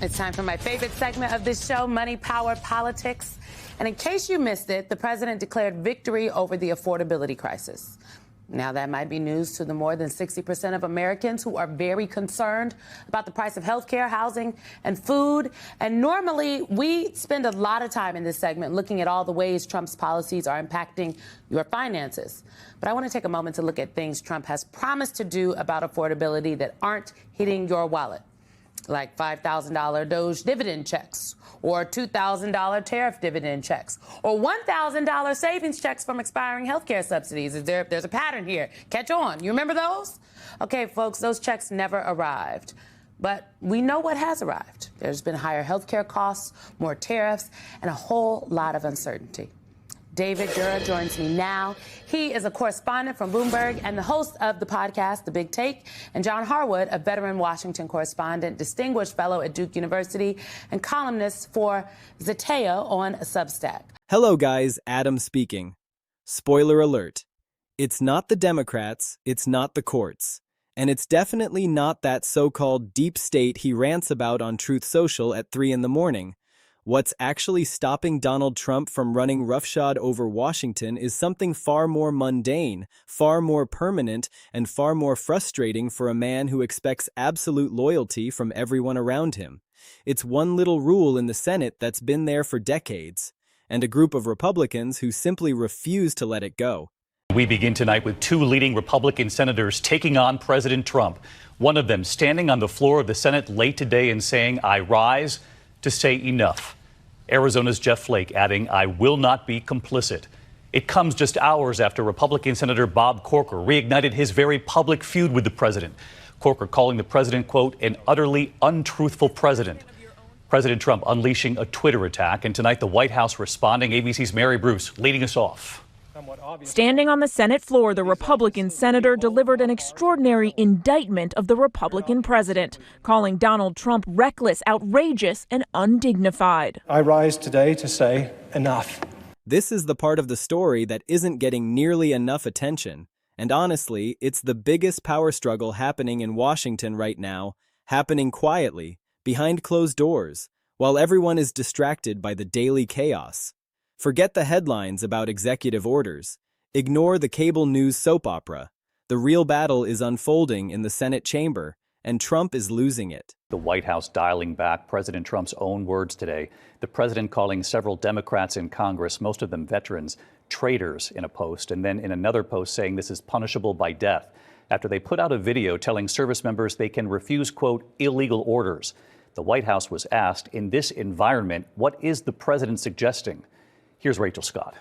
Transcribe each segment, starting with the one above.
It's time for my favorite segment of this show, Money, Power, Politics. And in case you missed it, the president declared victory over the affordability crisis. Now, that might be news to the more than 60% of Americans who are very concerned about the price of health care, housing, and food. And normally, we spend a lot of time in this segment looking at all the ways Trump's policies are impacting your finances. But I want to take a moment to look at things Trump has promised to do about affordability that aren't hitting your wallet, like $5,000 DOGE dividend checks, or $2,000 tariff dividend checks, or $1,000 savings checks from expiring health care subsidies. There's a pattern here. Catch on. You remember those? Okay, folks, those checks never arrived. But we know what has arrived. There's been higher health care costs, more tariffs, and a whole lot of uncertainty. David Dura joins me now. He is a correspondent from Bloomberg and the host of the podcast, The Big Take. And John Harwood, a veteran Washington correspondent, distinguished fellow at Duke University, and columnist for Zetea on Substack. Hello, guys. Adam speaking. Spoiler alert. It's not the Democrats, it's not the courts. And it's definitely not that so-called deep state he rants about on Truth Social at 3 in the morning. What's actually stopping Donald Trump from running roughshod over Washington is something far more mundane, far more permanent, and far more frustrating for a man who expects absolute loyalty from everyone around him. It's one little rule in the Senate that's been there for decades, and a group of Republicans who simply refuse to let it go. We begin tonight with two leading Republican senators taking on President Trump. One of them standing on the floor of the Senate late today and saying, "I rise to say enough." Arizona's Jeff Flake adding, "I will not be complicit." It comes just hours after Republican Senator Bob Corker reignited his very public feud with the president. Corker calling the president, quote, "an utterly untruthful president." President Trump unleashing a Twitter attack, and tonight the White House responding. ABC's Mary Bruce leading us off. Standing on the Senate floor, the Republican senator delivered an extraordinary indictment of the Republican president, calling Donald Trump reckless, outrageous, and undignified. I rise today to say enough. This is the part of the story that isn't getting nearly enough attention. And honestly, it's the biggest power struggle happening in Washington right now, happening quietly, behind closed doors, while everyone is distracted by the daily chaos. Forget the headlines about executive orders. Ignore the cable news soap opera. The real battle is unfolding in the Senate chamber, and Trump is losing it. The White House dialing back President Trump's own words today. The president calling several Democrats in Congress, most of them veterans, traitors in a post, and then in another post saying this is punishable by death after they put out a video telling service members they can refuse, quote, illegal orders. The White House was asked, in this environment, what is the president suggesting? Here's Rachel Scott.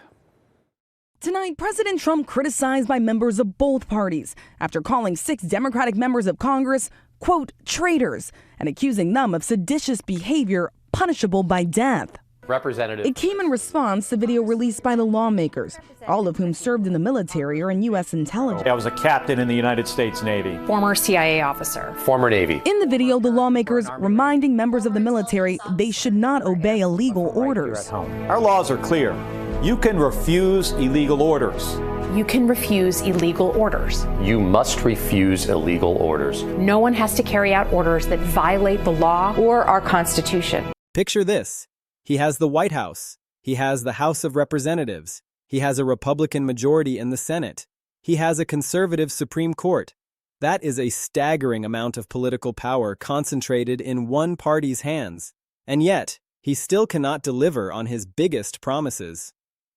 Tonight, President Trump criticized by members of both parties after calling 6 Democratic members of Congress, quote, traitors, and accusing them of seditious behavior punishable by death. It came in response to video released by the lawmakers, all of whom served in the military or in U.S. intelligence. I was a captain in the United States Navy. Former CIA officer. Former Navy. In the video, the lawmakers reminding members of the military they should not obey illegal orders. Our laws are clear. You can refuse illegal orders. You can refuse illegal orders. You must refuse illegal orders. No one has to carry out orders that violate the law or our Constitution. Picture this. He has the White House. He has the House of Representatives. He has a Republican majority in the Senate. He has a conservative Supreme Court. That is a staggering amount of political power concentrated in one party's hands. And yet, he still cannot deliver on his biggest promises.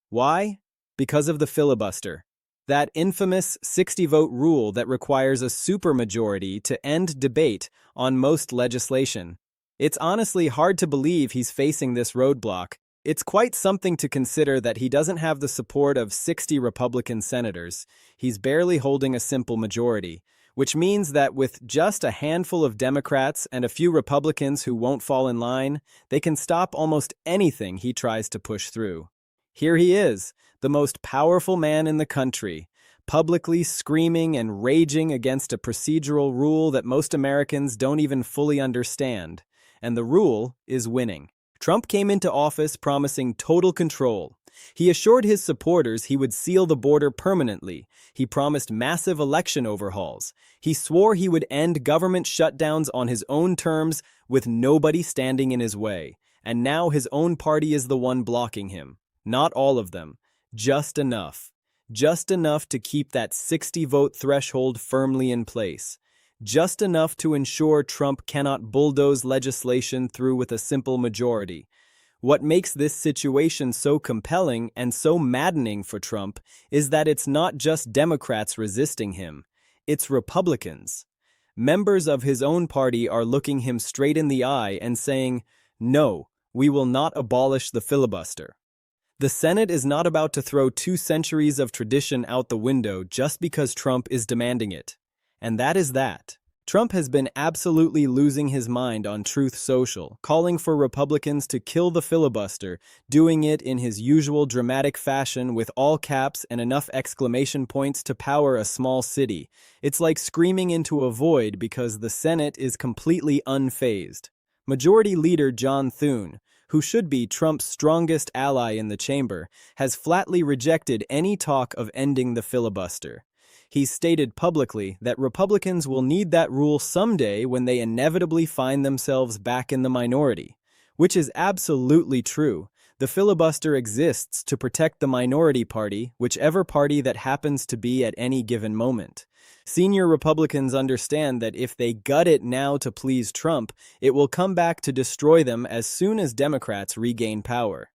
Why? Because of the filibuster. That infamous 60-vote rule that requires a supermajority to end debate on most legislation. It's honestly hard to believe he's facing this roadblock. It's quite something to consider that he doesn't have the support of 60 Republican senators. He's barely holding a simple majority, which means that with just a handful of Democrats and a few Republicans who won't fall in line, they can stop almost anything he tries to push through. Here he is, the most powerful man in the country, publicly screaming and raging against a procedural rule that most Americans don't even fully understand. And the rule is winning. Trump came into office promising total control, He assured his supporters he would seal the border permanently. He promised massive election overhauls. He swore he would end government shutdowns on his own terms with nobody standing in his way. And now his own party is the one blocking him. Not all of them. Just enough. Just enough to keep that 60-vote threshold firmly in place. Just enough to ensure Trump cannot bulldoze legislation through with a simple majority. What makes this situation so compelling and so maddening for Trump is that it's not just Democrats resisting him, it's Republicans. Members of his own party are looking him straight in the eye and saying, "No, we will not abolish the filibuster." The Senate is not about to throw 2 centuries of tradition out the window just because Trump is demanding it. And that is that. Trump has been absolutely losing his mind on Truth Social, calling for Republicans to kill the filibuster, doing it in his usual dramatic fashion with all caps and enough exclamation points to power a small city. It's like screaming into a void because the Senate is completely unfazed. Majority Leader John Thune, who should be Trump's strongest ally in the chamber, has flatly rejected any talk of ending the filibuster. He's stated publicly that Republicans will need that rule someday when they inevitably find themselves back in the minority, which is absolutely true. The filibuster exists to protect the minority party, whichever party that happens to be at any given moment. Senior Republicans understand that if they gut it now to please Trump, it will come back to destroy them as soon as Democrats regain power.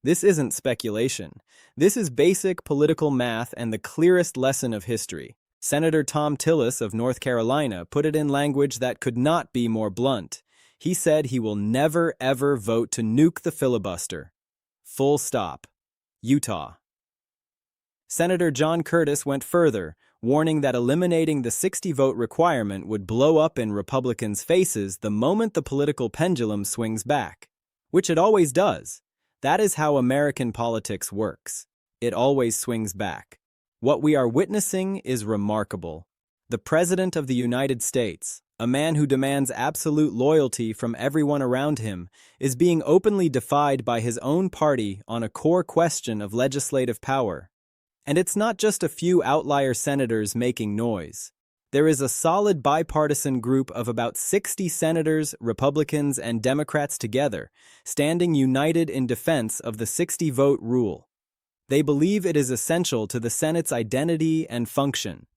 This isn't speculation. This is basic political math and the clearest lesson of history. Senator Thom Tillis of North Carolina put it in language that could not be more blunt. He said he will never ever vote to nuke the filibuster. Full stop. Utah. Senator John Curtis went further, warning that eliminating the 60-vote requirement would blow up in Republicans' faces the moment the political pendulum swings back, which it always does. That is how American politics works. It always swings back. What we are witnessing is remarkable. The President of the United States, a man who demands absolute loyalty from everyone around him, is being openly defied by his own party on a core question of legislative power. And it's not just a few outlier senators making noise. There is a solid bipartisan group of about 60 senators, Republicans, and Democrats together, standing united in defense of the 60-vote rule. They believe it is essential to the Senate's identity and function.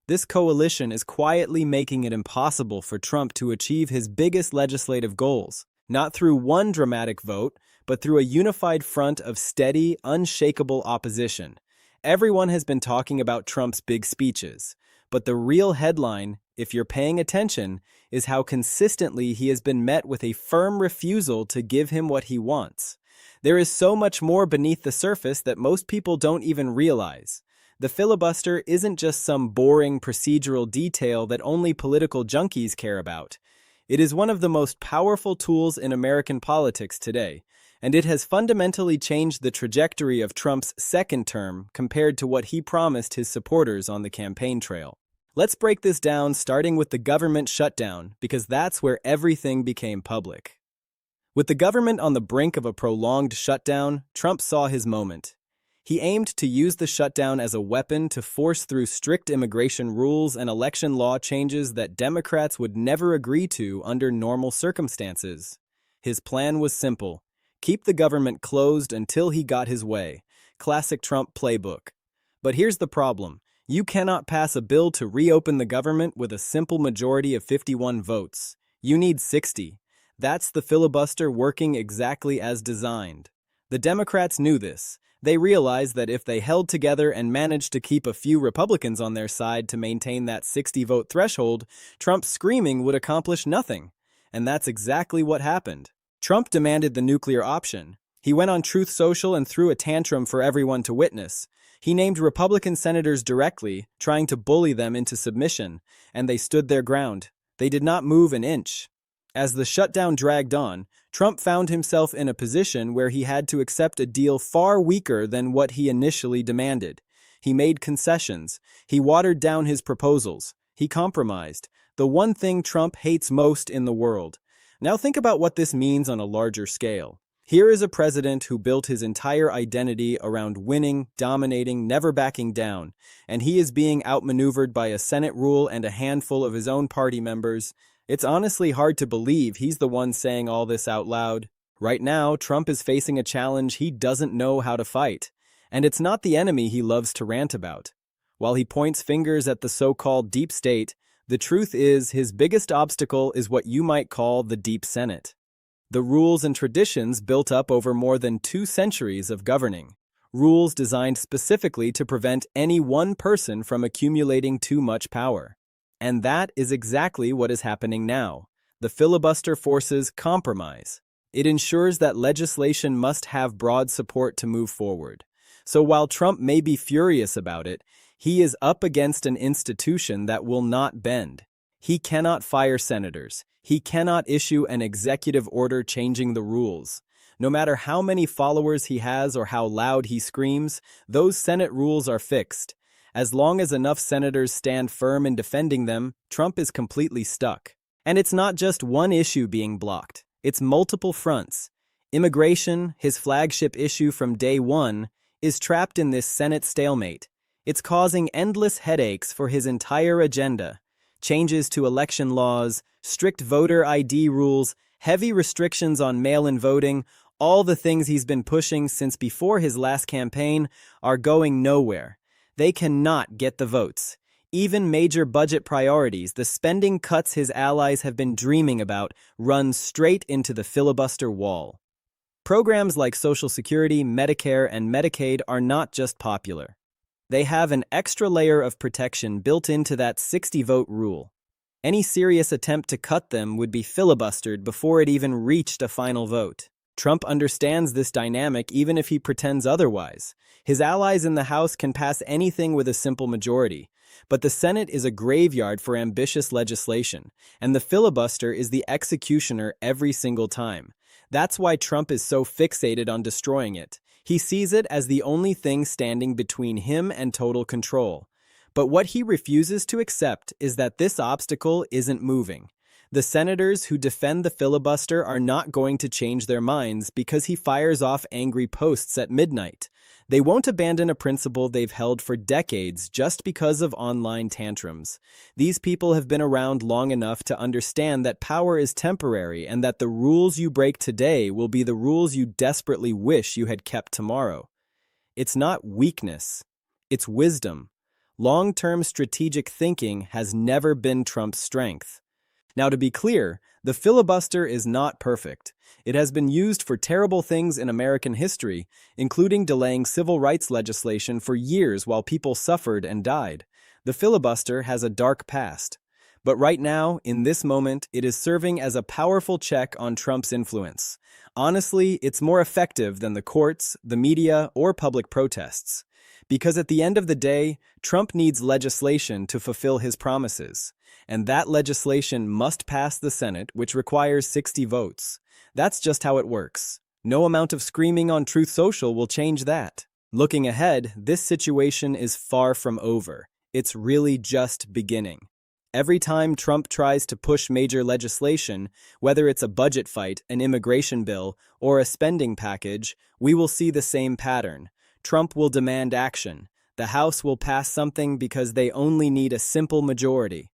This coalition is quietly making it impossible for Trump to achieve his biggest legislative goals, not through one dramatic vote, but through a unified front of steady, unshakable opposition. Everyone has been talking about Trump's big speeches. But the real headline, if you're paying attention, is how consistently he has been met with a firm refusal to give him what he wants. There is so much more beneath the surface that most people don't even realize. The filibuster isn't just some boring procedural detail that only political junkies care about. It is one of the most powerful tools in American politics today, and it has fundamentally changed the trajectory of Trump's second term compared to what he promised his supporters on the campaign trail. Let's break this down, starting with the government shutdown, because that's where everything became public. With the government on the brink of a prolonged shutdown, Trump saw his moment. He aimed to use the shutdown as a weapon to force through strict immigration rules and election law changes that Democrats would never agree to under normal circumstances. His plan was simple: keep the government closed until he got his way. Classic Trump playbook. But here's the problem. You cannot pass a bill to reopen the government with a simple majority of 51 votes. You need 60. That's the filibuster working exactly as designed. The Democrats knew this. They realized that if they held together and managed to keep a few Republicans on their side to maintain that 60-vote threshold, Trump's screaming would accomplish nothing. And that's exactly what happened. Trump demanded the nuclear option. He went on Truth Social and threw a tantrum for everyone to witness. He named Republican senators directly, trying to bully them into submission, and they stood their ground. They did not move an inch. As the shutdown dragged on, Trump found himself in a position where he had to accept a deal far weaker than what he initially demanded. He made concessions. He watered down his proposals. He compromised. The one thing Trump hates most in the world. Now think about what this means on a larger scale. Here is a president who built his entire identity around winning, dominating, never backing down, and he is being outmaneuvered by a Senate rule and a handful of his own party members. It's honestly hard to believe he's the one saying all this out loud. Right now, Trump is facing a challenge he doesn't know how to fight, and it's not the enemy he loves to rant about. While he points fingers at the so-called deep state, the truth is his biggest obstacle is what you might call the deep Senate. The rules and traditions built up over more than 2 centuries of governing. Rules designed specifically to prevent any one person from accumulating too much power. And that is exactly what is happening now. The filibuster forces compromise. It ensures that legislation must have broad support to move forward. So while Trump may be furious about it, he is up against an institution that will not bend. He cannot fire senators. He cannot issue an executive order changing the rules. No matter how many followers he has or how loud he screams, those Senate rules are fixed. As long as enough senators stand firm in defending them, Trump is completely stuck. And it's not just one issue being blocked. It's multiple fronts. Immigration, his flagship issue from day one, is trapped in this Senate stalemate. It's causing endless headaches for his entire agenda. Changes to election laws, strict voter ID rules, heavy restrictions on mail-in voting, all the things he's been pushing since before his last campaign are going nowhere. They cannot get the votes. Even major budget priorities, the spending cuts his allies have been dreaming about, run straight into the filibuster wall. Programs like Social Security, Medicare, and Medicaid are not just popular. They have an extra layer of protection built into that 60-vote rule. Any serious attempt to cut them would be filibustered before it even reached a final vote. Trump understands this dynamic even if he pretends otherwise. His allies in the House can pass anything with a simple majority. But the Senate is a graveyard for ambitious legislation, and the filibuster is the executioner every single time. That's why Trump is so fixated on destroying it. He sees it as the only thing standing between him and total control. But what he refuses to accept is that this obstacle isn't moving. The senators who defend the filibuster are not going to change their minds because he fires off angry posts at midnight. They won't abandon a principle they've held for decades just because of online tantrums. These people have been around long enough to understand that power is temporary and that the rules you break today will be the rules you desperately wish you had kept tomorrow. It's not weakness, it's wisdom. Long-term strategic thinking has never been Trump's strength. Now, to be clear, the filibuster is not perfect. It has been used for terrible things in American history, including delaying civil rights legislation for years while people suffered and died. The filibuster has a dark past. But right now, in this moment, it is serving as a powerful check on Trump's influence. Honestly, it's more effective than the courts, the media, or public protests. Because at the end of the day, Trump needs legislation to fulfill his promises. And that legislation must pass the Senate, which requires 60 votes. That's just how it works. No amount of screaming on Truth Social will change that. Looking ahead, this situation is far from over. It's really just beginning. Every time Trump tries to push major legislation, whether it's a budget fight, an immigration bill, or a spending package, we will see the same pattern. Trump will demand action. The House will pass something because they only need a simple majority.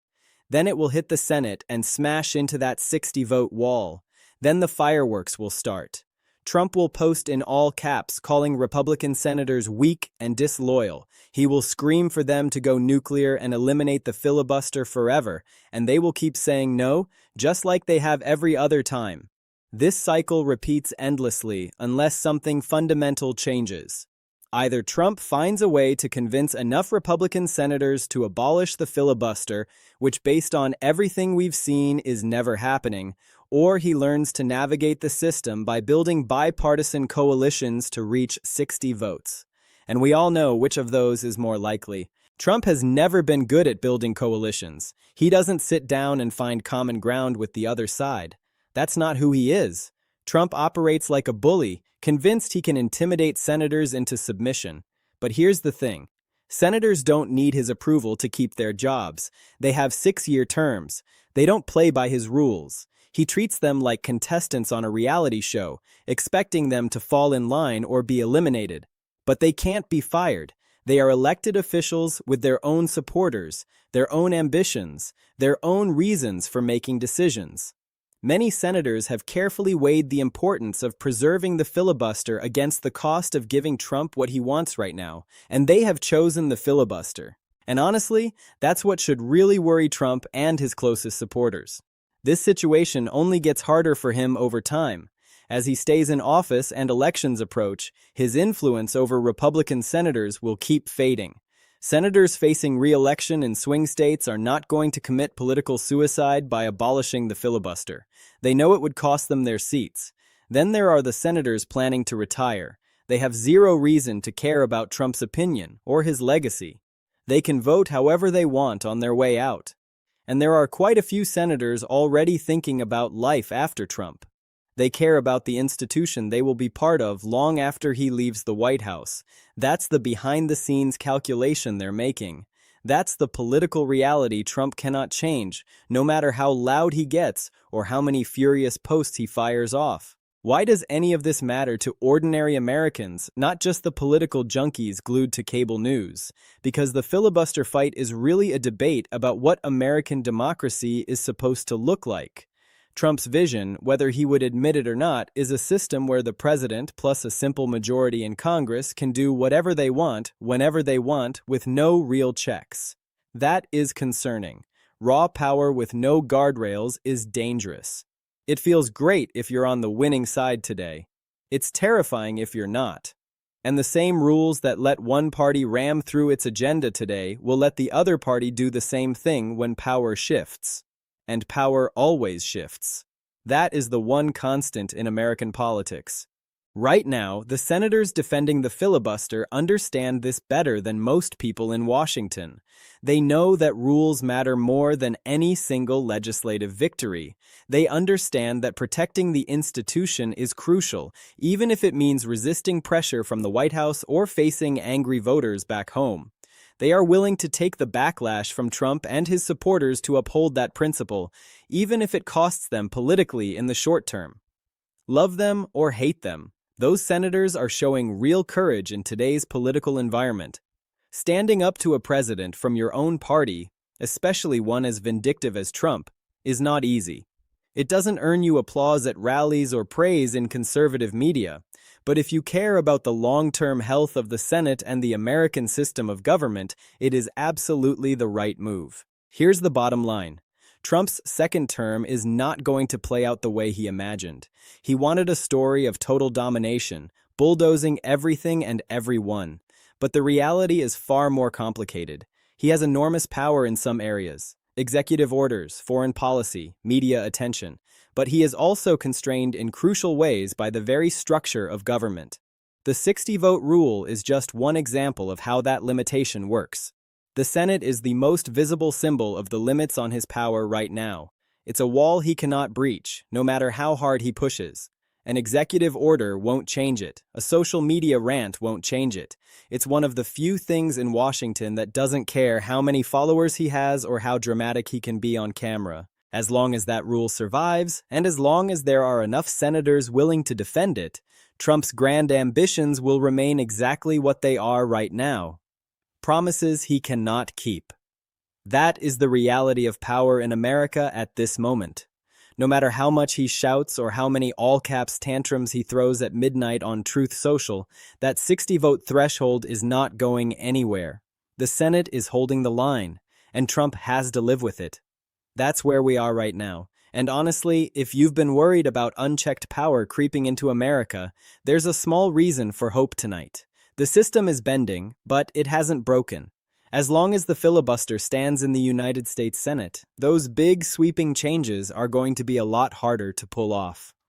Then it will hit the Senate and smash into that 60-vote wall. Then the fireworks will start. Trump will post in all caps, calling Republican senators weak and disloyal. He will scream for them to go nuclear and eliminate the filibuster forever, and they will keep saying no, just like they have every other time. This cycle repeats endlessly unless something fundamental changes. Either Trump finds a way to convince enough Republican senators to abolish the filibuster, which based on everything we've seen is never happening, or he learns to navigate the system by building bipartisan coalitions to reach 60 votes. And we all know which of those is more likely. Trump has never been good at building coalitions. He doesn't sit down and find common ground with the other side. That's not who he is. Trump operates like a bully, convinced he can intimidate senators into submission. But here's the thing. Senators don't need his approval to keep their jobs. They have 6-year terms. They don't play by his rules. He treats them like contestants on a reality show, expecting them to fall in line or be eliminated. But they can't be fired. They are elected officials with their own supporters, their own ambitions, their own reasons for making decisions. Many senators have carefully weighed the importance of preserving the filibuster against the cost of giving Trump what he wants right now, and they have chosen the filibuster. And honestly, that's what should really worry Trump and his closest supporters. This situation only gets harder for him over time. As he stays in office and elections approach, his influence over Republican senators will keep fading. Senators facing re-election in swing states are not going to commit political suicide by abolishing the filibuster. They know it would cost them their seats. Then there are the senators planning to retire. They have zero reason to care about Trump's opinion or his legacy. They can vote however they want on their way out. And there are quite a few senators already thinking about life after Trump. They care about the institution they will be part of long after he leaves the White House. That's the behind-the-scenes calculation they're making. That's the political reality Trump cannot change, no matter how loud he gets or how many furious posts he fires off. Why does any of this matter to ordinary Americans, not just the political junkies glued to cable news? Because the filibuster fight is really a debate about what American democracy is supposed to look like. Trump's vision, whether he would admit it or not, is a system where the president plus a simple majority in Congress can do whatever they want, whenever they want, with no real checks. That is concerning. Raw power with no guardrails is dangerous. It feels great if you're on the winning side today. It's terrifying if you're not. And the same rules that let one party ram through its agenda today will let the other party do the same thing when power shifts. And power always shifts. That is the one constant in American politics. Right now, the senators defending the filibuster understand this better than most people in Washington. They know that rules matter more than any single legislative victory. They understand that protecting the institution is crucial, even if it means resisting pressure from the White House or facing angry voters back home. They are willing to take the backlash from Trump and his supporters to uphold that principle, even if it costs them politically in the short term. Love them or hate them, those senators are showing real courage in today's political environment. Standing up to a president from your own party, especially one as vindictive as Trump, is not easy. It doesn't earn you applause at rallies or praise in conservative media. But if you care about the long-term health of the Senate and the American system of government, it is absolutely the right move. Here's the bottom line. Trump's second term is not going to play out the way he imagined. He wanted a story of total domination, bulldozing everything and everyone. But the reality is far more complicated. He has enormous power in some areas. Executive orders, foreign policy, media attention. But he is also constrained in crucial ways by the very structure of government. The 60-vote rule is just one example of how that limitation works. The Senate is the most visible symbol of the limits on his power right now. It's a wall he cannot breach, no matter how hard he pushes. An executive order won't change it. A social media rant won't change it. It's one of the few things in Washington that doesn't care how many followers he has or how dramatic he can be on camera. As long as that rule survives, and as long as there are enough senators willing to defend it, Trump's grand ambitions will remain exactly what they are right now. Promises he cannot keep. That is the reality of power in America at this moment. No matter how much he shouts or how many all-caps tantrums he throws at midnight on Truth Social, that 60-vote threshold is not going anywhere. The Senate is holding the line, and Trump has to live with it. That's where we are right now. And honestly, if you've been worried about unchecked power creeping into America, there's a small reason for hope tonight. The system is bending, but it hasn't broken. As long as the filibuster stands in the United States Senate, those big sweeping changes are going to be a lot harder to pull off.